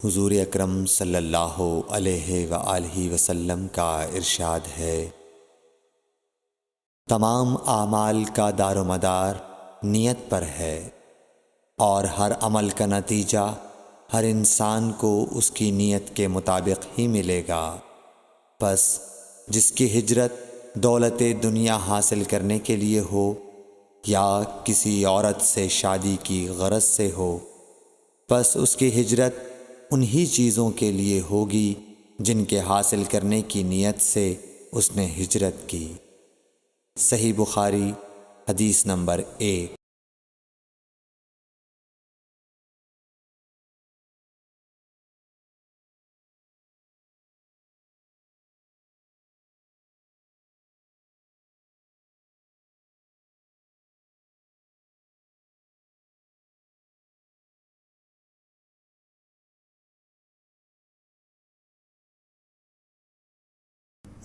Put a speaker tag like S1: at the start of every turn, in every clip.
S1: حضور اکرم صلی اللہ علیہ وآلہ وسلم کا ارشاد ہے، تمام اعمال کا دار و مدار نیت پر ہے، اور ہر عمل کا نتیجہ ہر انسان کو اس کی نیت کے مطابق ہی ملے گا۔ پس جس کی ہجرت دولت دنیا حاصل کرنے کے لیے ہو یا کسی عورت سے شادی کی غرض سے ہو، پس اس کی ہجرت انہی چیزوں کے لیے ہوگی جن کے حاصل کرنے کی نیت سے اس نے ہجرت کی۔ صحیح بخاری حدیث نمبر 1۔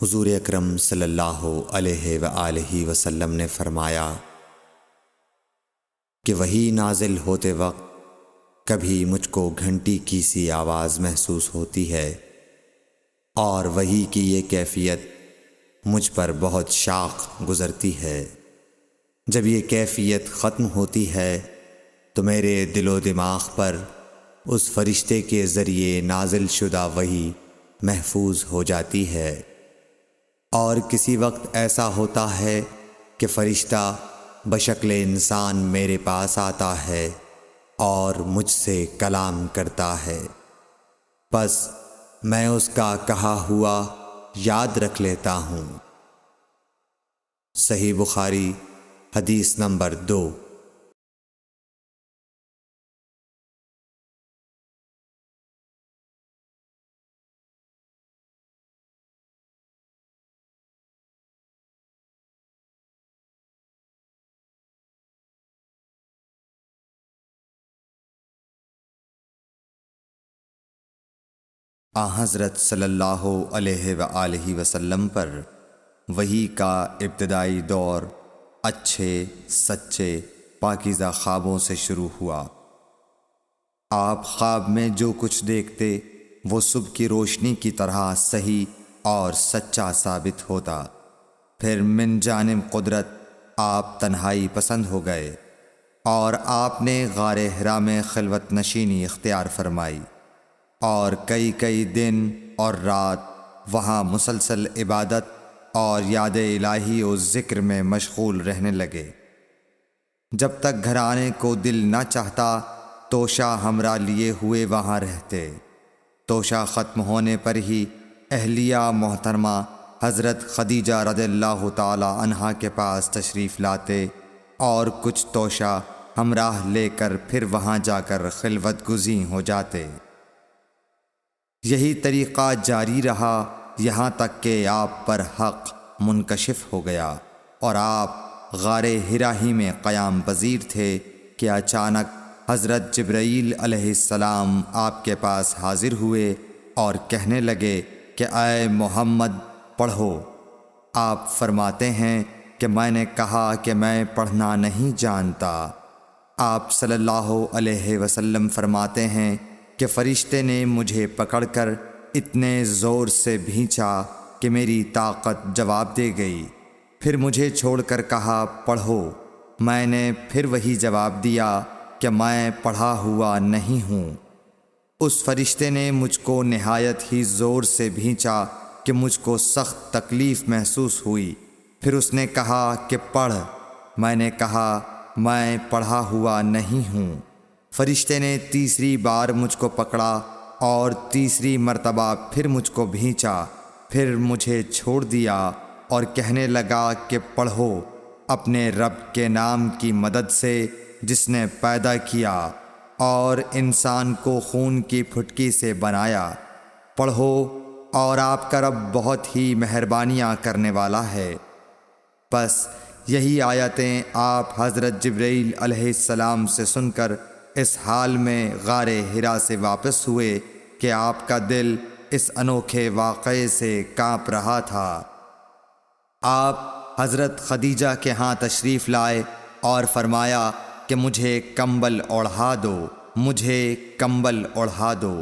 S1: حضور اکرم صلی اللہ علیہ وآلہ وسلم نے فرمایا کہ وحی نازل ہوتے وقت کبھی مجھ کو گھنٹی کی سی آواز محسوس ہوتی ہے، اور وحی کی یہ کیفیت مجھ پر بہت شاق گزرتی ہے۔ جب یہ کیفیت ختم ہوتی ہے تو میرے دل و دماغ پر اس فرشتے کے ذریعے نازل شدہ وحی محفوظ ہو جاتی ہے، اور کسی وقت ایسا ہوتا ہے کہ فرشتہ بشکل انسان میرے پاس آتا ہے اور مجھ سے کلام کرتا ہے، پس میں اس کا کہا ہوا یاد رکھ لیتا ہوں۔ صحیح بخاری حدیث نمبر 2۔ حضرت صلی اللہ علیہ وآلہ وسلم پر وحی کا ابتدائی دور اچھے سچے پاکیزہ خوابوں سے شروع ہوا۔ آپ خواب میں جو کچھ دیکھتے وہ صبح کی روشنی کی طرح صحیح اور سچا ثابت ہوتا۔ پھر من جانب قدرت آپ تنہائی پسند ہو گئے اور آپ نے غار حرا میں خلوت نشینی اختیار فرمائی، اور کئی دن اور رات وہاں مسلسل عبادت اور یاد الہی و ذکر میں مشغول رہنے لگے۔ جب تک گھر آنے کو دل نہ چاہتا توشہ ہمراہ لیے ہوئے وہاں رہتے۔ توشہ ختم ہونے پر ہی اہلیہ محترمہ حضرت خدیجہ رضی اللہ تعالی عنہا کے پاس تشریف لاتے اور کچھ توشہ ہمراہ لے کر پھر وہاں جا کر خلوت گزین ہو جاتے۔ یہی طریقہ جاری رہا یہاں تک کہ آپ پر حق منکشف ہو گیا اور آپ غار حرا ہی میں قیام پذیر تھے کہ اچانک حضرت جبرائیل علیہ السلام آپ کے پاس حاضر ہوئے اور کہنے لگے کہ اے محمد پڑھو۔ آپ فرماتے ہیں کہ میں نے کہا کہ میں پڑھنا نہیں جانتا۔ آپ صلی اللہ علیہ وسلم فرماتے ہیں کہ فرشتے نے مجھے پکڑ کر اتنے زور سے بھینچا کہ میری طاقت جواب دے گئی، پھر مجھے چھوڑ کر کہا پڑھو۔ میں نے پھر وہی جواب دیا کہ میں پڑھا ہوا نہیں ہوں۔ اس فرشتے نے مجھ کو نہایت ہی زور سے بھینچا کہ مجھ کو سخت تکلیف محسوس ہوئی، پھر اس نے کہا کہ پڑھ۔ میں نے کہا میں پڑھا ہوا نہیں ہوں۔ فرشتے نے تیسری بار مجھ کو پکڑا اور تیسری مرتبہ پھر مجھ کو بھینچا، پھر مجھے چھوڑ دیا اور کہنے لگا کہ پڑھو اپنے رب کے نام کی مدد سے جس نے پیدا کیا اور انسان کو خون کی پھٹکی سے بنایا۔ پڑھو اور آپ کا رب بہت ہی مہربانیاں کرنے والا ہے۔ بس یہی آیتیں آپ حضرت جبرائیل علیہ السلام سے سن کر اس حال میں غار حرا سے واپس ہوئے کہ آپ کا دل اس انوکھے واقعے سے کانپ رہا تھا۔ آپ حضرت خدیجہ کے ہاں تشریف لائے اور فرمایا کہ مجھے کمبل اوڑھا دو، مجھے کمبل اوڑھا دو۔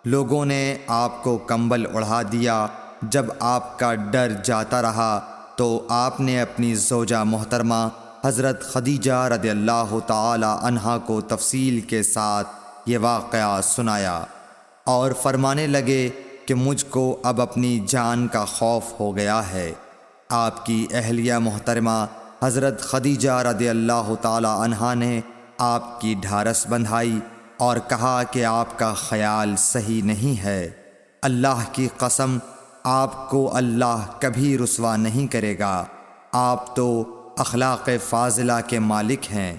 S1: لوگوں نے آپ کو کمبل اڑھا دیا۔ جب آپ کا ڈر جاتا رہا تو آپ نے اپنی زوجہ محترمہ حضرت خدیجہ رضی اللہ تعالی عنہا کو تفصیل کے ساتھ یہ واقعہ سنایا اور فرمانے لگے کہ مجھ کو اب اپنی جان کا خوف ہو گیا ہے۔ آپ کی اہلیہ محترمہ حضرت خدیجہ رضی اللہ تعالی عنہا نے آپ کی ڈھارس بندھائی اور کہا کہ آپ کا خیال صحیح نہیں ہے، اللہ کی قسم آپ کو اللہ کبھی رسوا نہیں کرے گا، آپ تو اخلاق فاضلہ کے مالک ہیں،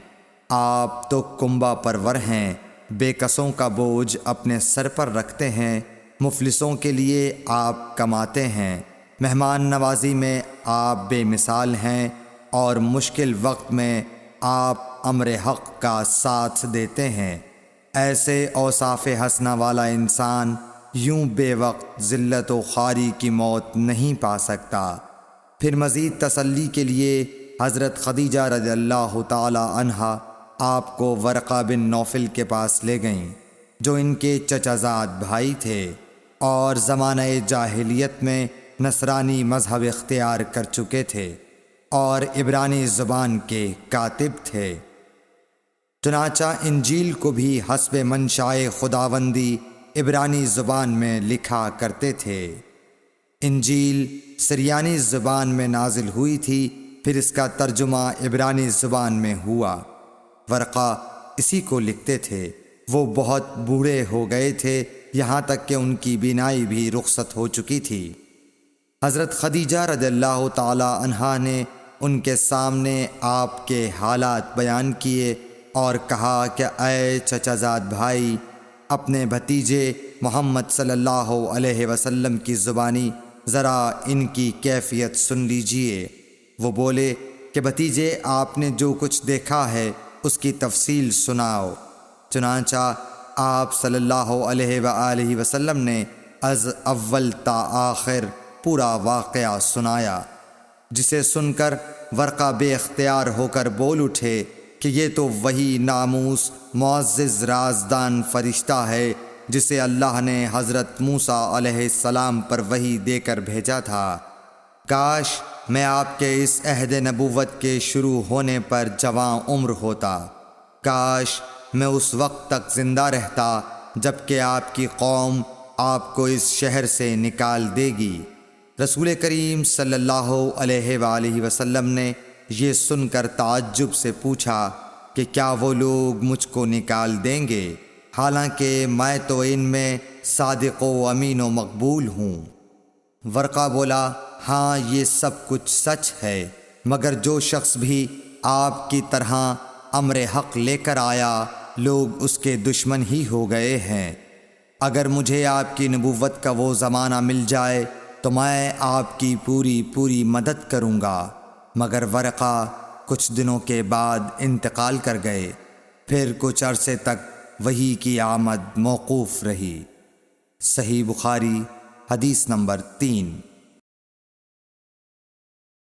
S1: آپ تو کنبہ پرور ہیں، بے کسوں کا بوجھ اپنے سر پر رکھتے ہیں، مفلسوں کے لیے آپ کماتے ہیں، مہمان نوازی میں آپ بے مثال ہیں اور مشکل وقت میں آپ امر حق کا ساتھ دیتے ہیں۔ ایسے اوصاف حسنہ والا انسان یوں بے وقت ذلت و خواری کی موت نہیں پا سکتا۔ پھر مزید تسلی کے لیے حضرت خدیجہ رضی اللہ تعالی عنہا آپ کو ورقہ بن نوفل کے پاس لے گئیں، جو ان کے چچا زاد بھائی تھے اور زمانہ جاہلیت میں نصرانی مذہب اختیار کر چکے تھے اور عبرانی زبان کے کاتب تھے۔ چنانچہ انجیل کو بھی حسب منشائے خداوندی عبرانی زبان میں لکھا کرتے تھے۔ انجیل سریانی زبان میں نازل ہوئی تھی، پھر اس کا ترجمہ عبرانی زبان میں ہوا۔ ورقہ اسی کو لکھتے تھے۔ وہ بہت بوڑھے ہو گئے تھے، یہاں تک کہ ان کی بینائی بھی رخصت ہو چکی تھی۔ حضرت خدیجہ رضی اللہ تعالی عنہا نے ان کے سامنے آپ کے حالات بیان کیے اور کہا کہ اے چچا زاد بھائی، اپنے بھتیجے محمد صلی اللہ علیہ وسلم کی زبانی ذرا ان کی کیفیت سن لیجئے۔ وہ بولے کہ بھتیجے، آپ نے جو کچھ دیکھا ہے اس کی تفصیل سناؤ۔ چنانچہ آپ صلی اللہ علیہ وآلہ وسلم نے از اول تا آخر پورا واقعہ سنایا، جسے سن کر ورقہ بے اختیار ہو کر بول اٹھے کہ یہ تو وہی ناموس معزز رازدان فرشتہ ہے جسے اللہ نے حضرت موسیٰ علیہ السلام پر وحی دے کر بھیجا تھا۔ کاش میں آپ کے اس عہد نبوت کے شروع ہونے پر جواں عمر ہوتا، کاش میں اس وقت تک زندہ رہتا جب کہ آپ کی قوم آپ کو اس شہر سے نکال دے گی۔ رسول کریم صلی اللہ علیہ وآلہ وسلم نے یہ سن کر تعجب سے پوچھا کہ کیا وہ لوگ مجھ کو نکال دیں گے، حالانکہ میں تو ان میں صادق و امین و مقبول ہوں۔ ورقہ بولا، ہاں یہ سب کچھ سچ ہے، مگر جو شخص بھی آپ کی طرح امر حق لے کر آیا لوگ اس کے دشمن ہی ہو گئے ہیں۔ اگر مجھے آپ کی نبوت کا وہ زمانہ مل جائے تو میں آپ کی پوری مدد کروں گا۔ مگر ورقہ کچھ دنوں کے بعد انتقال کر گئے، پھر کچھ عرصے تک وحی کی آمد موقوف رہی۔ صحیح بخاری حدیث نمبر 3۔